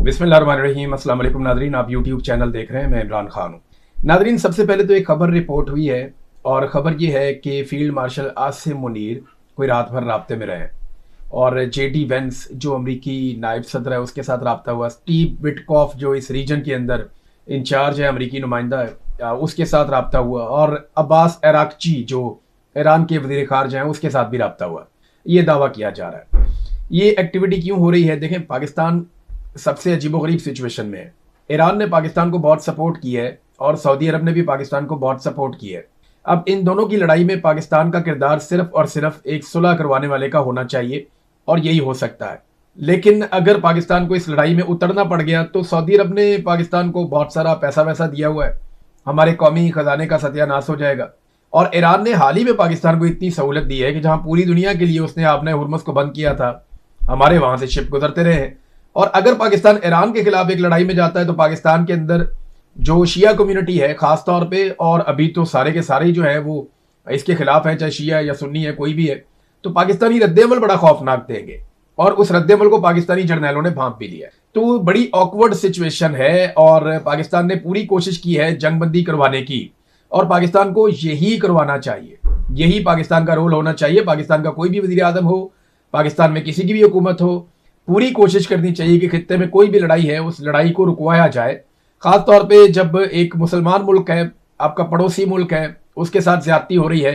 बिस्मिल्लाहिर्रहमानिर्रहीम। अस्सलाम वालेकुम नादरीन, आप यूट्यूब चैनल देख रहे हैं। मैं इमरान खान हूँ। नादरीन, सबसे पहले तो एक खबर रिपोर्ट हुई है और ख़बर ये है कि फ़ील्ड मार्शल आसिम मुनीर कोई रात भर राब्ते में रहे और जेडी वेंस जो अमरीकी नायब सदर है उसके साथ रब्ता हुआ, स्टीव विटकॉफ जो इस रीजन के अंदर इंचार्ज है, अमरीकी नुमाइंदा है, उसके साथ रब्ता हुआ और अब्बास अरागची जो ईरान के वज़ीर ख़ारजा हैं उसके साथ भी रब्ता हुआ। ये दावा किया जा रहा है। ये एक्टिविटी क्यों हो रही है? देखें, पाकिस्तान सबसे अजीबोगरीब सिचुएशन में है। ईरान ने पाकिस्तान को बहुत सपोर्ट की है और सऊदी अरब ने भी पाकिस्तान को बहुत सपोर्ट की है। अब इन दोनों की लड़ाई में पाकिस्तान का किरदार सिर्फ और सिर्फ एक सुलह करवाने वाले का होना चाहिए और यही हो सकता है। लेकिन अगर पाकिस्तान को इस लड़ाई में उतरना पड़ गया तो सऊदी अरब ने पाकिस्तान को बहुत सारा पैसा वैसा दिया हुआ है, हमारे कौमी खजाने का सत्यानाश हो जाएगा। और ईरान ने हाल ही में पाकिस्तान को इतनी सहूलत दी है कि जहां पूरी दुनिया के लिए उसने आपने हुर्मुज़ को बंद किया था, हमारे वहां से शिप गुजरते रहे हैं। और अगर पाकिस्तान ईरान के खिलाफ एक लड़ाई में जाता है तो पाकिस्तान के अंदर जो शिया कम्युनिटी है खास तौर पे, और अभी तो सारे के सारे ही जो है वो इसके खिलाफ है, चाहे शिया या सुन्नी है, कोई भी है, तो पाकिस्तानी रद्देअमल बड़ा खौफनाक देंगे और उस रद्देअमल को पाकिस्तानी जर्नैलों ने भांप भी लिया। तो बड़ी ऑकवर्ड सिचुएशन है और पाकिस्तान ने पूरी कोशिश की है जंगबंदी करवाने की और पाकिस्तान को यही करवाना चाहिए, यही पाकिस्तान का रोल होना चाहिए। पाकिस्तान का कोई भी वजीर आजम हो, पाकिस्तान में किसी की भी हुकूमत हो, पूरी कोशिश करनी चाहिए कि खित्ते में कोई भी लड़ाई है उस लड़ाई को रुकवाया जाए। खास तौर पे जब एक मुसलमान मुल्क है, आपका पड़ोसी मुल्क है, उसके साथ ज्यादती हो रही है,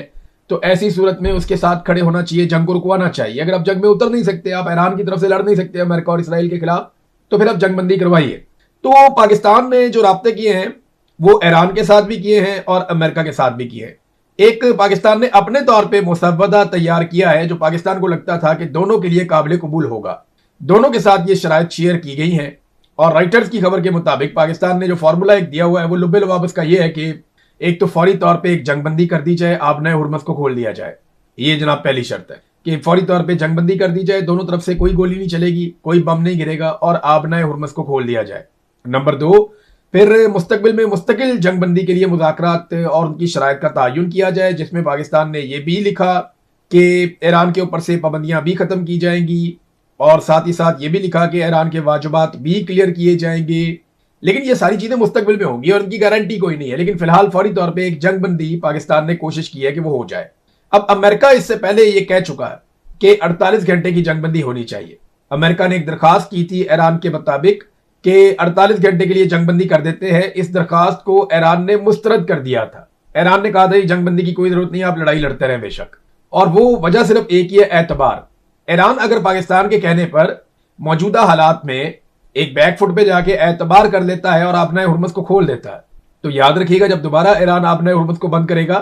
तो ऐसी सूरत में उसके साथ खड़े होना चाहिए, जंग को रुकवाना चाहिए। अगर आप जंग में उतर नहीं सकते, आप ईरान की तरफ से लड़ नहीं सकते अमेरिका और इसराइल के खिलाफ, तो फिर आप जंगबंदी करवाइए। तो पाकिस्तान ने जो राब्ते किए हैं वो ईरान के साथ भी किए हैं और अमेरिका के साथ भी किए हैं। एक पाकिस्तान ने अपने तौर पे मुसव्वदा तैयार किया है जो पाकिस्तान को लगता था कि दोनों के लिए काबिल कबूल होगा। दोनों के साथ ये शराइत शेयर की गई हैं और राइटर्स की खबर के मुताबिक पाकिस्तान ने जो फार्मूला एक दिया हुआ है वो लुब्बे लवाबिस का ये है कि एक तो फौरी तौर पे एक जंगबंदी कर दी जाए, आबनाए हुर्मुज़ को खोल दिया जाए। ये जनाब पहली शर्त है कि फौरी तौर पे जंगबंदी कर दी जाए, दोनों तरफ से कोई गोली नहीं चलेगी, कोई बम नहीं गिरेगा और आबनाए हुर्मुज़ को खोल दिया जाए। नंबर 2, फिर मुस्तकबिल में मुस्तकिल जंगबंदी के लिए मुज़ाकरात और उनकी शराइत का तयन किया जाए, जिसमें पाकिस्तान ने यह भी लिखा कि ईरान के ऊपर से पाबंदियां भी खत्म की जाएंगी और साथ ही साथ ये भी लिखा कि ईरान के वाजिबात भी क्लियर किए जाएंगे। लेकिन ये सारी चीजें मुस्तकबिल में होंगी और उनकी गारंटी कोई नहीं है। लेकिन फिलहाल फौरी तौर पे एक जंगबंदी पाकिस्तान ने कोशिश की है कि वो हो जाए। अब अमेरिका इससे पहले ये कह चुका है कि 48 घंटे की जंगबंदी होनी चाहिए। अमेरिका ने एक दरखास्त की थी ईरान के मुताबिक कि 48 घंटे के लिए जंगबंदी कर देते हैं। इस दरखास्त को ईरान ने मुस्तरद कर दिया था। ईरान ने कहा था जंगबंदी की कोई जरूरत नहीं, आप लड़ाई लड़ते रहे बेशक। और वो वजह सिर्फ एक ही है, एतबार। ईरान अगर पाकिस्तान के कहने पर मौजूदा हालात में एक बैकफुट पे जाके एतबार कर लेता है और आबनाए हुर्मुज़ को खोल देता है, तो याद रखिएगा जब दोबारा ईरान आबनाए हुर्मुज़ को बंद करेगा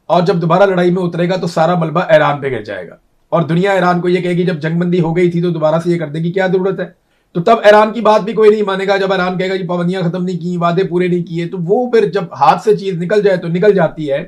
और जब दोबारा लड़ाई में उतरेगा तो सारा मलबा ईरान पे गिर जाएगा और दुनिया ईरान को यह कहेगी जब जंगबंदी हो गई थी तो दोबारा से ये कर देगी, क्या जरूरत है। तो तब ईरान की बात भी कोई नहीं मानेगा। जब ईरान कहेगा जी पाबंदियां खत्म नहीं की, वादे पूरे नहीं किए, तो वो फिर जब हाथ से चीज निकल जाए तो निकल जाती है।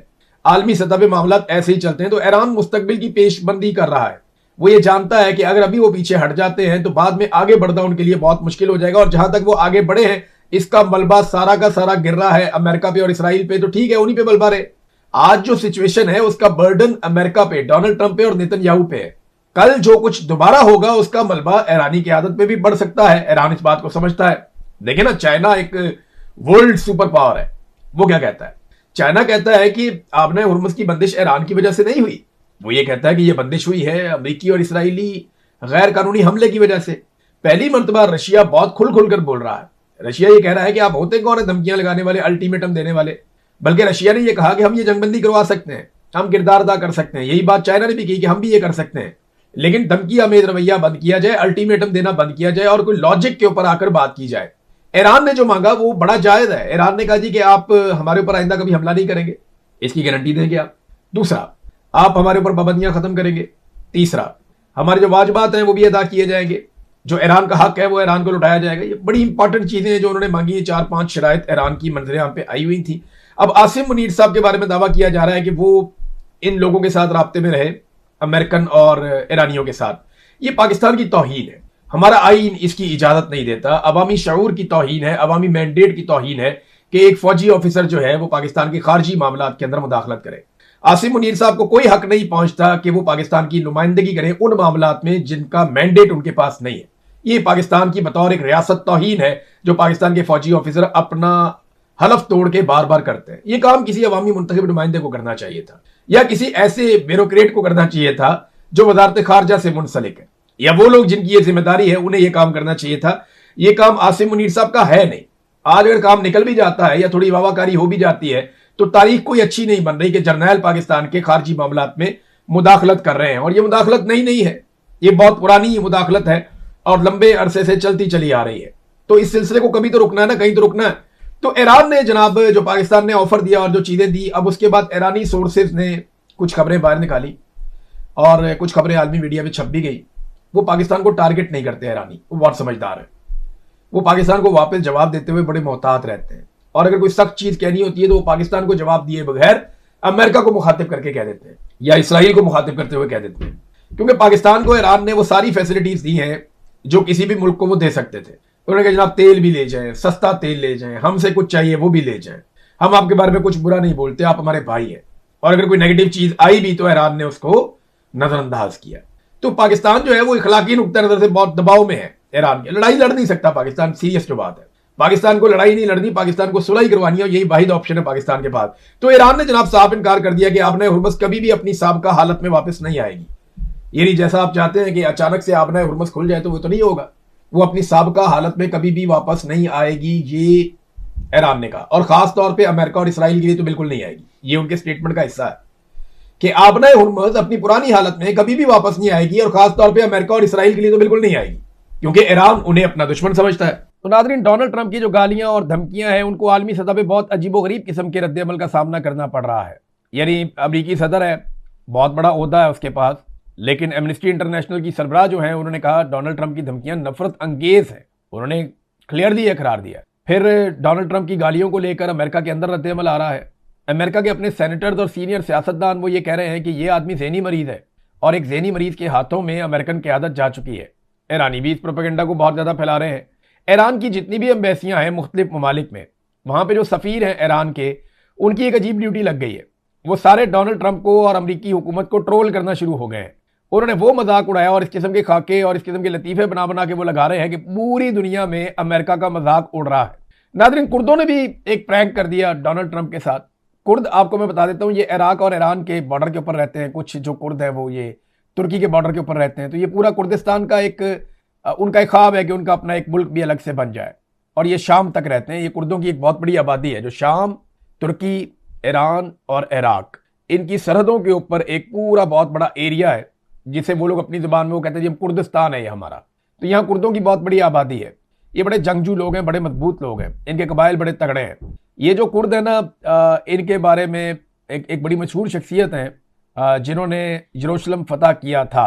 आलमी सतह पे मामला ऐसे ही चलते हैं। तो ईरान मुस्तकबिल की पेशबंदी कर रहा है। वो ये जानता है कि अगर अभी वो पीछे हट जाते हैं तो बाद में आगे बढ़ना उनके लिए बहुत मुश्किल हो जाएगा। और जहां तक वो आगे बढ़े हैं इसका मलबा सारा का सारा गिर रहा है अमेरिका पे और इसराइल पे, तो ठीक है उन्हीं पे मलबा रहे। आज जो सिचुएशन है उसका बर्डन अमेरिका पे, डोनाल्ड ट्रंप पे और नेतन्याहू पे है। कल जो कुछ दोबारा होगा उसका मलबा ईरानी की आदत पे भी बढ़ सकता है। ईरान इस बात को समझता है। देखिए ना, चाइना एक वर्ल्ड सुपर पावर है। वो क्या कहता है? चाइना कहता है कि आबनाए हुर्मुज़ की बंदिश ईरान की वजह से नहीं हुई। वो ये कहता है कि यह बंदिश हुई है अमेरिकी और इसराइली गैर कानूनी हमले की वजह से। पहली मर्तबा रशिया बहुत खुल खुल कर बोल रहा है। रशिया ये कह रहा है कि आप होते कौन है धमकियां लगाने वाले, अल्टीमेटम देने वाले। बल्कि रशिया ने यह कहा कि हम ये जंगबंदी करवा सकते हैं, हम किरदार अदा कर सकते हैं। यही बात चाइना ने भी की कि हम भी ये कर सकते हैं, लेकिन धमकी अमेज रवैया बंद किया जाए, अल्टीमेटम देना बंद किया जाए और कोई लॉजिक के ऊपर आकर बात की जाए। ईरान ने जो मांगा वो बड़ा जायज है। ईरान ने कहा जी कि आप हमारे ऊपर आइंदा कभी हमला नहीं करेंगे, इसकी गारंटी देंगे आप। दूसरा, आप हमारे ऊपर पाबंदियां खत्म करेंगे। तीसरा, हमारे जो वाजिबात हैं वो भी अदा किए जाएंगे, जो ईरान का हक है वो ईरान को लौटाया जाएगा। ये बड़ी इंपॉर्टेंट चीजें हैं जो उन्होंने मांगी है। 4-5 शराइत ईरान की मंजरें यहाँ पे आई हुई थी। अब आसिम मुनीर साहब के बारे में दावा किया जा रहा है कि वो इन लोगों के साथ राब्ते में रहे, अमेरिकन और ईरानियों के साथ। ये पाकिस्तान की तौहीन है। हमारा आईन इसकी इजाजत नहीं देता। अवामी शऊर की तौहीन है, अवामी मैंडेट की तौहीन है कि एक फौजी ऑफिसर जो है वो पाकिस्तान के खारजी मामलात के अंदर मुदाखलत करे। आसिम मुनीर साहब को कोई हक नहीं पहुंचता कि वो पाकिस्तान की नुमाइंदगी करें उन मामलात में जिनका मैंडेट उनके पास नहीं है। ये पाकिस्तान की बतौर एक रियासत तौहीन है जो पाकिस्तान के फौजी ऑफिसर अपना हलफ तोड़ के बार बार करते हैं। ये काम किसी अवामी मुंतखब नुमाइंदे को करना चाहिए था, या किसी ऐसे ब्यूरोक्रेट को करना चाहिए था जो वजारत खारजा से मुंसलिक है, या वो लोग जिनकी ये जिम्मेदारी है उन्हें यह काम करना चाहिए था। ये काम आसिम मुनीर साहब का है नहीं। आज अगर काम निकल भी जाता है या थोड़ी वावाकारी हो भी जाती है तो तारीख कोई अच्छी नहीं बन रही कि जर्नैल पाकिस्तान के खारजी मामलात में मुदाखलत कर रहे हैं। और ये मुदाखलत नई नहीं है, ये बहुत पुरानी ये मुदाखलत है और लंबे अरसे से चलती चली आ रही है। तो इस सिलसिले को कभी तो रुकना है ना, कहीं तो रुकना है। तो ईरान ने जनाब जो पाकिस्तान ने ऑफर दिया और जो चीजें दी, अब उसके बाद ईरानी सोर्सेज ने कुछ खबरें बाहर निकाली और कुछ खबरें आलमी मीडिया में छप भी गई। वो पाकिस्तान को टारगेट नहीं करते ईरानी, वो बहुत समझदार है। वो पाकिस्तान को वापस जवाब देते हुए बड़े मोहतात रहते हैं, और अगर कोई सख्त चीज कहनी होती है तो वो पाकिस्तान को जवाब दिए बगैर अमेरिका को मुखातिब करके कह देते हैं या इसराइल को मुखातिब करते हुए कह देते हैं। क्योंकि पाकिस्तान को ईरान ने वो सारी फैसिलिटीज दी हैं जो किसी भी मुल्क को वो दे सकते थे। उन्होंने कहा जनाब तेल भी ले जाएं, सस्ता तेल ले जाएं, हमसे कुछ चाहिए वो भी ले जाएं, हम आपके बारे में कुछ बुरा नहीं बोलते, आप हमारे भाई हैं। और अगर कोई नेगेटिव चीज आई भी तो ईरान ने उसको नजरअंदाज किया। तो पाकिस्तान जो है वो इखलाकी नुक्ता नजर से बहुत दबाव में है। ईरान की लड़ाई लड़ नहीं सकता पाकिस्तान, सीरियस जो बात है। पाकिस्तान को लड़ाई नहीं लड़नी, पाकिस्तान को सुलह करवानी है, यही वाहिद ऑप्शन है पाकिस्तान के पास। तो ईरान ने जनाब साफ इनकार कर दिया कि आपने हुर्मस कभी भी अपनी साबका हालत में वापस नहीं आएगी। ये नहीं जैसा आप चाहते हैं कि अचानक से आपने हुर्मस खुल जाए, तो वो तो नहीं होगा। वो अपनी साबका हालत में कभी भी वापस नहीं आएगी, ये ईरान ने कहा। और खास तौर पर अमेरिका और इसराइल के लिए तो बिल्कुल नहीं आएगी। ये उनके स्टेटमेंट का हिस्सा है कि आपने हुर्मस अपनी पुरानी हालत में कभी भी वापस नहीं आएगी, और खास तौर पर अमेरिका और इसराइल के लिए तो बिल्कुल नहीं आएगी, क्योंकि ईरान उन्हें अपना दुश्मन समझता है। तो नाज़रीन, डोनाल्ड ट्रंप की जो गालियां और धमकियां हैं उनको आलमी सतह पे बहुत अजीबोगरीब किस्म के रद्द-ए-अमल का सामना करना पड़ रहा है। यानी अमरीकी सदर है, बहुत बड़ा ओहदा है उसके पास, लेकिन एमनेस्टी इंटरनेशनल की सरबराह जो है उन्होंने कहा डोनाल्ड ट्रंप की धमकियां नफरत अंगेज है। उन्होंने क्लियरली यह करार दिया। फिर डोनाल्ड ट्रंप की गालियों को लेकर अमेरिका के अंदर रद्द-ए-अमल आ रहा है। अमेरिका के अपने सेनेटर्स और सीनियर सियासतदान वो ये कह रहे हैं कि ये आदमी ज़हनी मरीज है, और एक ज़हनी मरीज के हाथों में अमेरिकन क़यादत जा चुकी है। ईरानी भी इस प्रोपेगेंडा को बहुत ज़्यादा फैला रहे हैं। ईरान की जितनी भी एम्बेसियां हैं मुख्तलिफ ममालिक में, वहाँ पे जो सफ़ीर हैं ईरान के, उनकी एक अजीब ड्यूटी लग गई है। वो सारे डोनाल्ड ट्रंप को और अमरीकी हुकूमत को ट्रोल करना शुरू हो गए हैं। उन्होंने वो मजाक उड़ाया और इस किस्म के खाके और इस किस्म के लतीफ़े बना बना के वो लगा रहे हैं कि पूरी दुनिया में अमेरिका का मजाक उड़ रहा है। नाज़रीन, कुर्दों ने भी एक प्रैंक कर दिया डोनाल्ड ट्रंप के साथ। कुर्द, आपको मैं बता देता हूँ, ये इराक और ईरान के बॉर्डर के ऊपर रहते हैं। कुछ जो कुर्द हैं वो ये तुर्की के बॉर्डर के ऊपर रहते हैं। तो ये पूरा कुर्दिस्तान का उनका एक ख्वाब है कि उनका अपना एक मुल्क भी अलग से बन जाए, और ये शाम तक रहते हैं। ये कुर्दों की एक बहुत बड़ी आबादी है जो शाम, तुर्की, ईरान और इराक, इनकी सरहदों के ऊपर एक पूरा बहुत बड़ा एरिया है जिसे वो लोग अपनी जुबान में वो कहते हैं जी कुर्दिस्तान है ये हमारा। तो यहाँ कुर्दों की बहुत बड़ी आबादी है। ये बड़े जंगजू लोग हैं, बड़े मजबूत लोग हैं, इनके कबाइल बड़े तगड़े हैं। ये जो कुर्द है ना, इनके बारे में एक बड़ी मशहूर शख्सियत है जिन्होंने यरूशलेम फतह किया था।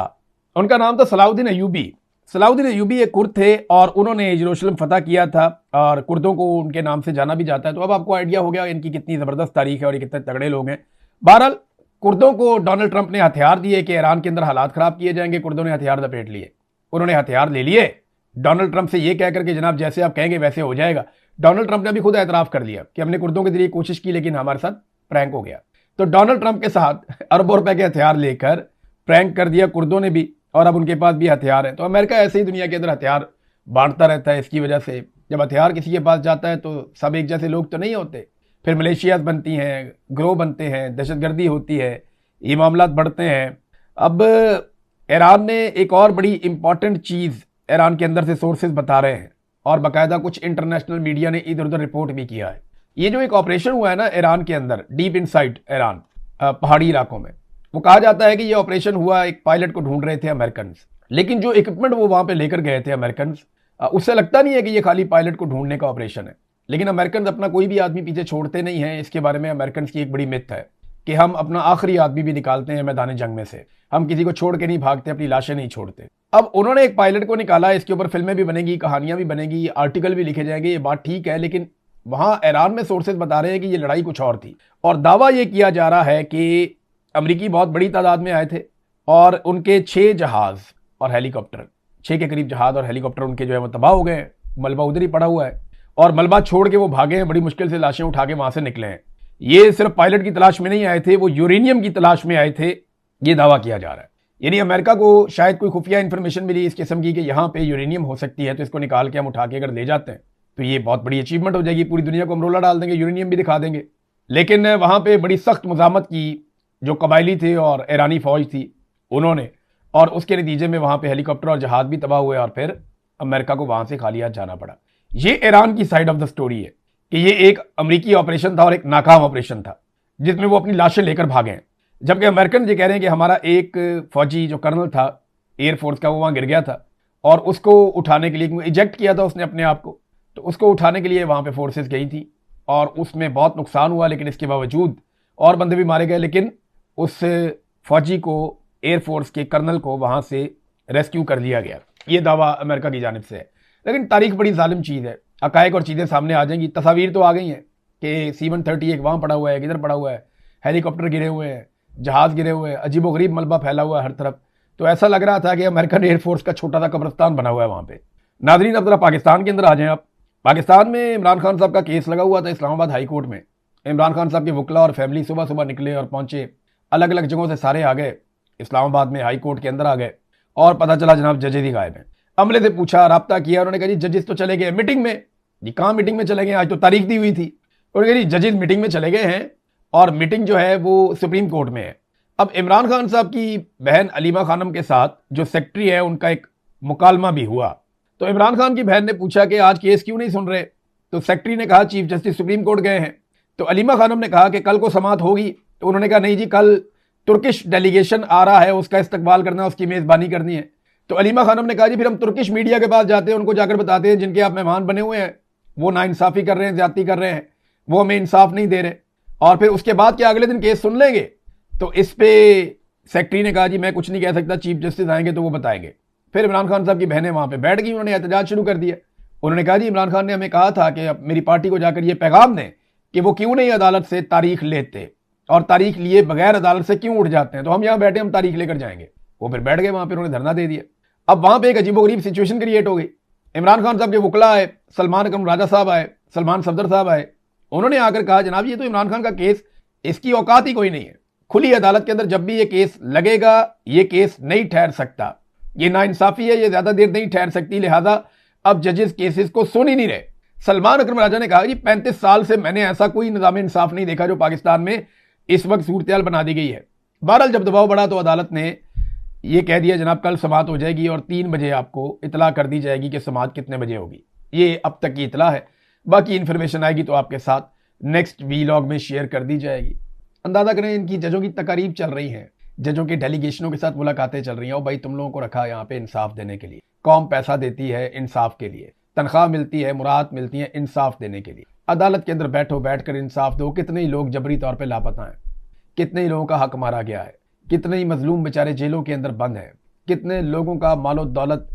उनका नाम था सलाहुद्दीन अय्यूबी। सलाहुद्दीन अय्यूबी एक कुर्द थे और उन्होंने यरूशलेम फतह किया था, और कुर्दों को उनके नाम से जाना भी जाता है। तो अब आपको आइडिया हो गया इनकी कितनी ज़बरदस्त तारीख है और ये कितने तगड़े लोग हैं। बहरहाल, कुर्दों को डोनाल्ड ट्रंप ने हथियार दिए कि ईरान के अंदर हालात ख़राब किए जाएंगे। कुर्दों ने हथियार लपेट लिए, उन्होंने हथियार ले लिए डोनाल्ड ट्रंप से ये कहकर के जनाब जैसे आप कहेंगे वैसे हो जाएगा। डोनाल्ड ट्रंप ने अभी खुद एतराफ़ कर लिया कि हमने कुर्दों के जरिए कोशिश की लेकिन हमारे साथ प्रैंक हो गया। तो डोनाल्ड ट्रंप के साथ अरबों रुपए के हथियार लेकर प्रैंक कर दिया कुर्दों ने भी, और अब उनके पास भी हथियार है। तो अमेरिका ऐसे ही दुनिया के अंदर हथियार बांटता रहता है। इसकी वजह से जब हथियार किसी के पास जाता है तो सब एक जैसे लोग तो नहीं होते, फिर मलेशियाज बनती हैं, ग्रोह बनते हैं, दहशतगर्दी होती है, ये मामला बढ़ते हैं। अब ईरान ने एक और बड़ी इंपॉर्टेंट चीज़ ईरान के अंदर से सोर्सेज बता रहे हैं, और बाकायदा कुछ इंटरनेशनल मीडिया ने इधर उधर रिपोर्ट भी किया है। ये जो एक ऑपरेशन हुआ है ना ईरान के अंदर, डीप इनसाइड ईरान, पहाड़ी इलाकों में, वो कहा जाता है कि ये ऑपरेशन हुआ, एक पायलट को ढूंढ रहे थे अमेरिकन, लेकिन जो इक्विपमेंट वो वहां पे लेकर गए थे अमेरिकन, उससे लगता नहीं है कि ये खाली पायलट को ढूंढने का ऑपरेशन है। लेकिन अमेरिकन अपना कोई भी आदमी पीछे छोड़ते नहीं है। इसके बारे में अमेरिकन की एक बड़ी मिथ है कि हम अपना आखिरी आदमी भी निकालते हैं मैदान जंग में से, हम किसी को छोड़ के नहीं भागते, अपनी लाशें नहीं छोड़ते। अब उन्होंने एक पायलट को निकाला, इसके ऊपर फिल्में भी बनेगी, कहानियां भी बनेगी, आर्टिकल भी लिखे जाएंगे, ये बात ठीक है। लेकिन वहां ईरान में सोर्सेज बता रहे हैं कि ये लड़ाई कुछ और थी, और दावा ये किया जा रहा है कि अमरीकी बहुत बड़ी तादाद में आए थे और उनके 6 जहाज और हेलीकॉप्टर, 6 के करीब जहाज और हेलीकॉप्टर उनके जो है वो तबाह हो गए। मलबा उधर ही पड़ा हुआ है और मलबा छोड़ के वो भागे हैं, बड़ी मुश्किल से लाशें उठा के वहां से निकले हैं। ये सिर्फ पायलट की तलाश में नहीं आए थे, वो यूरेनियम की तलाश में आए थे, ये दावा किया जा रहा है। यानी अमेरिका को शायद कोई खुफिया इंफॉर्मेशन मिली इस किस्म की कि यहाँ पे यूरेनियम हो सकती है, तो इसको निकाल के हम उठा के अगर ले जाते हैं तो ये बहुत बड़ी अचीवमेंट हो जाएगी, पूरी दुनिया को हम रोला डाल देंगे, यूरेनियम भी दिखा देंगे। लेकिन वहाँ पे बड़ी सख्त मुज़ाहमत की जो कबायली थे और ईरानी फ़ौज थी उन्होंने, और उसके नतीजे में वहाँ पे हेलीकॉप्टर और जहाज़ भी तबाह हुए और फिर अमेरिका को वहाँ से खाली हाथ जाना पड़ा। ये ईरान की साइड ऑफ द स्टोरी है कि ये एक अमरीकी ऑपरेशन था और एक नाकाम ऑपरेशन था जिसमें वो अपनी लाशें लेकर भागे हैं। जबकि अमेरिकन ये कह रहे हैं कि हमारा एक फौजी जो कर्नल था एयरफोर्स का वो वहाँ गिर गया था और उसको उठाने के लिए इजेक्ट किया था उसने अपने आप को, तो उसको उठाने के लिए वहाँ पे फोर्सेस गई थी और उसमें बहुत नुकसान हुआ, लेकिन इसके बावजूद और बंदे भी मारे गए, लेकिन उस फौजी को एयरफोर्स के कर्नल को वहाँ से रेस्क्यू कर लिया गया। ये दावा अमेरिका की जानिब से है। लेकिन तारीख बड़ी जालिम चीज़ है, हकायक और चीज़ें सामने आ जाएंगी। तस्वीर तो आ गई हैं कि C-130 वहाँ पड़ा हुआ है, किधर पड़ा हुआ है, हेलीकॉप्टर गिरे हुए हैं, जहाज़ गिरे हुए हैं, अजीबोगरीब मलबा फैला हुआ है हर तरफ। तो ऐसा लग रहा था कि अमेरिकन एयरफोर्स का छोटा सा कब्रिस्तान बना हुआ है वहाँ पे। नादरीन, अब जरा पाकिस्तान के अंदर आ जाएं आप। पाकिस्तान में इमरान खान साहब का केस लगा हुआ था इस्लामाबाद हाई कोर्ट में। इमरान खान साहब के वकला और फैमिली सुबह सुबह निकले और पहुंचे, अलग अलग जगहों से सारे आ गए, इस्लामाबाद में हाई कोर्ट के अंदर आ गए और पता चला जनाब जजेज ही गायब हैं। अमले से पूछा, रब्ता किया, उन्होंने कहा जी जजेस तो चले गए मीटिंग में। जी कहाँ मीटिंग में चले गए, आज तो तारीख दी हुई थी। उन्होंने कहा जी जजेस मीटिंग में चले गए हैं और मीटिंग जो है वो सुप्रीम कोर्ट में है। अब इमरान खान साहब की बहन अलीमा खानम के साथ जो सेक्रेटरी है उनका एक मुकालमा भी हुआ। तो इमरान खान की बहन ने पूछा कि आज केस क्यों नहीं सुन रहे, तो सेक्रेटरी ने कहा चीफ जस्टिस सुप्रीम कोर्ट गए हैं। तो अलीमा खानम ने कहा कि कल को समाअत होगी, तो उन्होंने कहा नहीं जी कल तुर्किश डेलीगेशन आ रहा है, उसका इस्तकबाल करना, उसकी मेज़बानी करनी है। तो अलीमा खानम ने कहा जी फिर हम तुर्किश मीडिया के पास जाते हैं, उनको जाकर बताते हैं जिनके आप मेहमान बने हुए हैं वो नाइंसाफ़ी कर रहे हैं, ज्यादती कर रहे हैं, वो हमें इंसाफ नहीं दे रहे, और फिर उसके बाद क्या अगले दिन केस सुन लेंगे। तो इस पे सेक्रेटरी ने कहा जी मैं कुछ नहीं कह सकता, चीफ जस्टिस आएंगे तो वो बताएंगे। फिर इमरान खान साहब की बहनें वहाँ पे बैठ गई, उन्होंने एहतजाज शुरू कर दिया। उन्होंने कहा जी इमरान खान ने हमें कहा था कि मेरी पार्टी को जाकर ये पैगाम दें कि वो क्यों नहीं अदालत से तारीख लेते और तारीख लिए बगैर अदालत से क्यों उठ जाते हैं, तो हम यहाँ बैठे हम तारीख लेकर जाएंगे। वो फिर बैठ गए वहाँ पर, उन्होंने धरना दे दिया। अब वहाँ पर एक अजीबोगरीब सिचुएशन क्रिएट हो गई। इमरान खान साहब के वकला आए, सलमान अकरम राजा साहब आए, सलमान सफदर साहब आए, उन्होंने आकर कहा जनाब ये तो इमरान खान का केस, इसकी औकात ही कोई नहीं है, खुली अदालत के अंदर जब भी ये केस लगेगा ये केस नहीं ठहर सकता, ये नाइंसाफी है, ये ज्यादा देर नहीं ठहर सकती, लिहाजा अब जजेस केसेस को सुन ही नहीं रहे। सलमान अकरम राजा ने कहा जी 35 साल से मैंने ऐसा कोई निज़ाम इंसाफ नहीं देखा जो पाकिस्तान में इस वक्त सूरत बना दी गई है। बहरहाल जब दबाव बढ़ा तो अदालत ने ये कह दिया जनाब कल समाअत हो जाएगी और 3 बजे आपको इतला कर दी जाएगी कि समाअत कितने बजे होगी। ये अब तक की इतला है, बाकी इन्फॉर्मेशन आएगी तो आपके साथ नेक्स्ट वीलॉग में शेयर कर दी जाएगी। अंदाजा करें इनकी जजों की तकारीब चल रही हैं, जजों के डेलीगेशनों के साथ मुलाकातें चल रही हैं। और भाई तुम लोगों को रखा यहाँ पे इंसाफ देने के लिए, कौम पैसा देती है इंसाफ के लिए, तनख्वाह मिलती है, मुराद मिलती है इंसाफ देने के लिए। अदालत के अंदर बैठो, बैठकर इंसाफ दो। कितने ही लोग जबरी तौर पर लापता हैं, कितने ही लोगों का हक मारा गया है, कितने ही मजलूम बेचारे जेलों के अंदर बंद हैं, कितने लोगों का मालो दौलत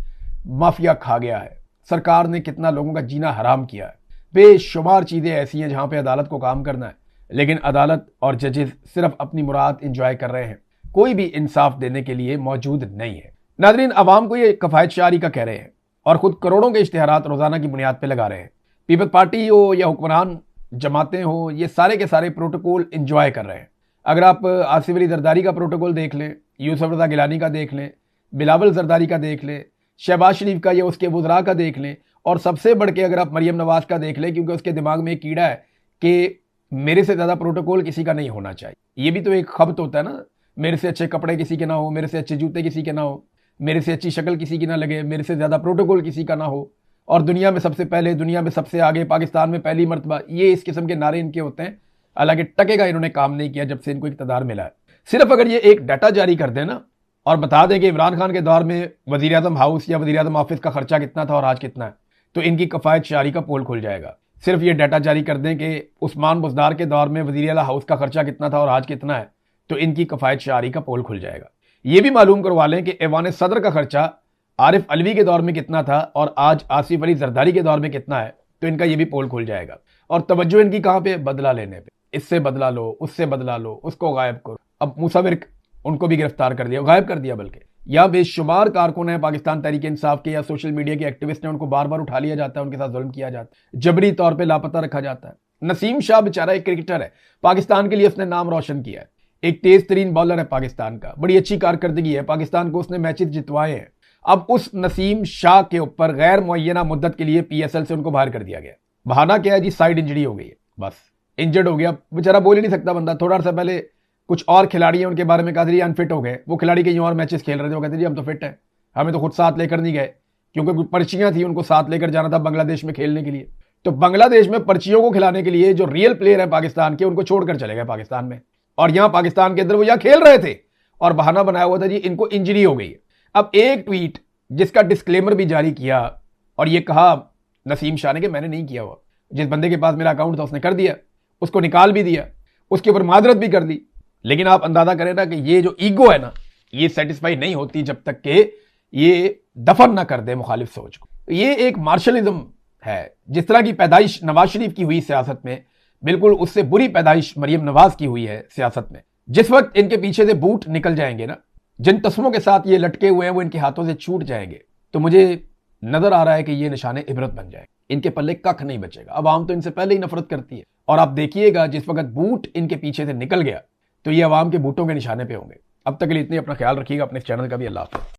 माफिया खा गया है, सरकार ने कितना लोगों का जीना हराम किया है। बेशुमार चीज़ें ऐसी हैं जहाँ पे अदालत को काम करना है, लेकिन अदालत और जजेस सिर्फ अपनी मुराद इंजॉय कर रहे हैं, कोई भी इंसाफ देने के लिए मौजूद नहीं है। नाज़रीन, अवाम को ये कफ़ायत शारी का कह रहे हैं और ख़ुद करोड़ों के इश्तिहारात रोज़ाना की बुनियाद पर लगा रहे हैं। पीपल्स पार्टी हो या हुक्मरान जमातें हो, ये सारे के सारे प्रोटोकॉल इंजॉय कर रहे हैं। अगर आप आसिफ अली जरदारी का प्रोटोकॉल देख लें, यूसुफ रज़ा गिलानी का देख लें, बिलावल जरदारी का देख लें, शहबाज शरीफ का या उसके वज़रा का देख लें, और सबसे बढ़ के अगर आप मरियम नवाज का देख लें, क्योंकि उसके दिमाग में एक कीड़ा है कि मेरे से ज़्यादा प्रोटोकॉल किसी का नहीं होना चाहिए। ये भी तो एक खबत होता है ना, मेरे से अच्छे कपड़े किसी के ना हो, मेरे से अच्छे जूते किसी के ना हो, मेरे से अच्छी शक्ल किसी की ना लगे, मेरे से ज़्यादा प्रोटोकॉल किसी का ना हो, और दुनिया में सबसे पहले, दुनिया में सबसे आगे, पाकिस्तान में पहली मरतबा, ये इस किस्म के नारे इनके होते हैं। हालांकि टके का इन्होंने काम नहीं किया जब से इनको इक़्तिदार मिला है। सिर्फ अगर ये एक डाटा जारी कर दें ना और बता दें कि इमरान खान के दौर में वज़ीर आज़म हाउस या वज़ीर आज़म ऑफिस का खर्चा कितना था और आज कितना है, तो इनकी कफ़ायत शारी का पोल खुल जाएगा। सिर्फ ये डाटा जारी कर दें कि उस्मान बुज़दार के दौर में वज़ीर आला हाउस का खर्चा कितना था और आज कितना है, तो इनकी कफ़ायत शारी का पोल खुल जाएगा। ये भी मालूम करवा लें कि ऐवान सदर का खर्चा आरिफ अलवी के दौर में कितना था और आज आसिफ अली जरदारी के दौर में कितना है, तो इनका ये भी पोल खुल जाएगा। और तवज्जो इनकी कहाँ पे, बदला लेने पे, इससे बदला लो, उससे बदला लो, उसको गायब करो। अब मुसाविर उनको भी गिरफ्तार कर दिया, गायब कर दिया, बल्कि या बेशुमार कारकुन है पाकिस्तान तहरीक इंसाफ के या सोशल मीडिया के एक्टिविस्ट हैं, उनको बार बार उठा लिया जाता है, उनके साथ जुल्म किया जाता है, जबरी तौर पर लापता रखा जाता है। नसीम शाह बेचारा एक क्रिकेटर है, पाकिस्तान के लिए उसने नाम रोशन किया है, एक तेज तरीन बॉलर है पाकिस्तान का, बड़ी अच्छी कारकर्दगी है, पाकिस्तान को उसने मैचेस जितवाए हैं। अब उस नसीम शाह के ऊपर गैर मुअय्यना मुद्दत के लिए पीएसएल से उनको बाहर कर दिया गया। बहाना क्या है जी, साइड इंजरी हो गई है, बस इंजर्ड हो गया बेचारा, बोल ही नहीं सकता बंदा। थोड़ा सा पहले कुछ और खिलाड़ी हैं उनके बारे में कहा था अनफिट हो गए, वो खिलाड़ी कहीं और मैचेस खेल रहे थे, वो कहते जी हम तो फिट हैं, हमें तो खुद साथ लेकर नहीं गए, क्योंकि पर्चियां थी उनको साथ लेकर जाना था बांग्लादेश में खेलने के लिए। तो बांग्लादेश में पर्चियों को खिलाने के लिए जो रियल प्लेयर है पाकिस्तान के, उनको छोड़कर चले गए पाकिस्तान में, और यहां पाकिस्तान के अंदर वो यहां खेल रहे थे और बहाना बनाया हुआ था जी इनको इंजरी हो गई है। अब एक ट्वीट जिसका डिस्क्लेमर भी जारी किया और ये कहा नसीम शाह ने कि मैंने नहीं किया हुआ, जिस बंदे के पास मेरा अकाउंट था उसने कर दिया, उसको निकाल भी दिया, उसके ऊपर माजरत भी कर दी। लेकिन आप अंदाजा करें ना कि ये जो ईगो है ना, ये सेटिस्फाई नहीं होती जब तक कि ये दफन ना कर दे मुखालिफ सोच को। ये एक मार्शलिज्म है, जिस तरह की पैदाइश नवाज शरीफ की हुई सियासत में, बिल्कुल उससे बुरी पैदाइश मरियम नवाज की हुई है सियासत में। जिस वक्त इनके पीछे से बूट निकल जाएंगे ना, जिन तस्मों के साथ ये लटके हुए हैं वो इनके हाथों से छूट जाएंगे, तो मुझे नजर आ रहा है कि ये निशाने इबरत बन जाएंगे, इनके पल्ले कख नहीं बचेगा। अवाम तो इनसे पहले ही नफरत करती है, और आप देखिएगा जिस वक्त बूट इनके पीछे से निकल गया तो ये अवाम के बूटों के निशाने पे होंगे। अब तक के लिए इतनी, अपना ख्याल रखिएगा, अपने चैनल का भी। अल्लाह हाफ़िज़।